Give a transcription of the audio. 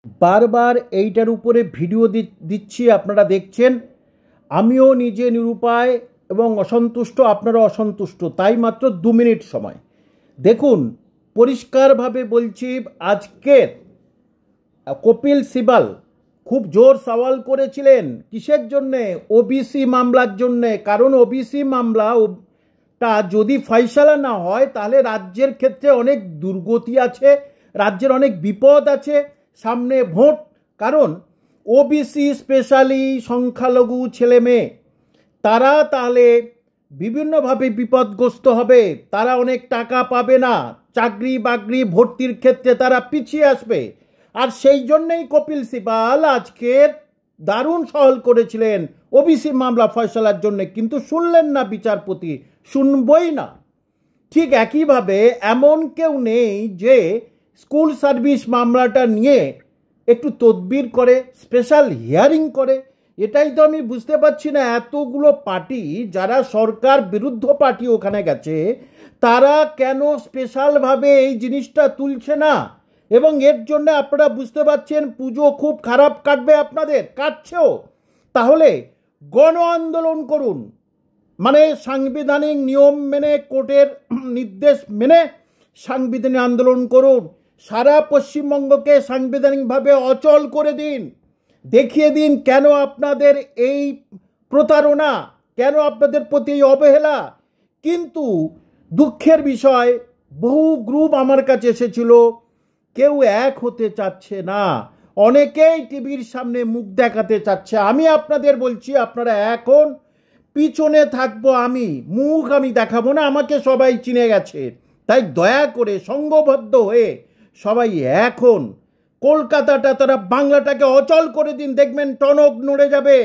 বারবার এইটার উপরে ভিডিও দিচ্ছি, আপনারা দেখছেন। আমিও নিজে নিরুপায় এবং অসন্তুষ্ট, আপনারা অসন্তুষ্ট, তাই মাত্র 2 মিনিট সময় দেখুন। পরিষ্কারভাবে বলছি, আজকের কপিল সিবাল খুব জোর সওয়াল করেছিলেন কিসের জন্যে? ওবিসি মামলার জন্যে। কারণ ওবিসি মামলাটা যদি ফয়সালা না হয় তাহলে রাজ্যের ক্ষেত্রে অনেক দুর্গতি আছে, রাজ্যের অনেক বিপদ আছে, সামনে ভোট। কারণ ওবিসি স্পেশালি সংখ্যালঘু ছেলে মেয়ে, তারা তাহলে বিভিন্নভাবে বিপদগ্রস্ত হবে, তারা অনেক টাকা পাবে না, চাকরি বাকরি ভর্তির ক্ষেত্রে তারা পিছিয়ে আসবে। আর সেই জন্যই কপিল সিবাল আজকের দারুণ সওয়াল করেছিলেন ওবিসি মামলা ফয়সালার জন্য, কিন্তু শুনলেন না বিচারপতি, শুনবই না। ঠিক একইভাবে এমন কেউ নেই যে স্কুল সার্ভিস মামলাটা নিয়ে একটু তদবির করে, স্পেশাল হিয়ারিং করে। এটাই তো আমি বুঝতে পারছি না, এতগুলো পার্টি যারা সরকার বিরুদ্ধ পার্টি ওখানে গেছে, তারা কেন স্পেশালভাবে এই জিনিসটা তুলছে না? এবং এর জন্য আপনারা বুঝতে পারছেন পুজো খুব খারাপ কাটবে, আপনাদের কাটছেও। তাহলে গণ আন্দোলন করুন, মানে সাংবিধানিক নিয়ম মেনে, কোর্টের নির্দেশ মেনে সাংবিধানিক আন্দোলন করুন। সারা পশ্চিমবঙ্গকে সাংবিধানিকভাবে অচল করে দিন, দেখিয়ে দিন কেন আপনাদের এই প্রতারণা, কেন আপনাদের প্রতি এই অবহেলা। কিন্তু দুঃখের বিষয়, বহু গ্রুপ আমার কাছে এসেছিল, কেউ এক হতে চাচ্ছে না, অনেকেই টিভির সামনে মুখ দেখাতে চাচ্ছে। আমি আপনাদের বলছি, আপনারা এখন পিছনে থাকবো, আমি মুখ আমি দেখাবো না, আমাকে সবাই চিনে গেছে। তাই দয়া করে সংঘবদ্ধ হয়ে সবাই এখন কলকাতাটা, তারা বাংলাটাকে অচল করে দিন, দেখবেন টনক নড়ে যাবে।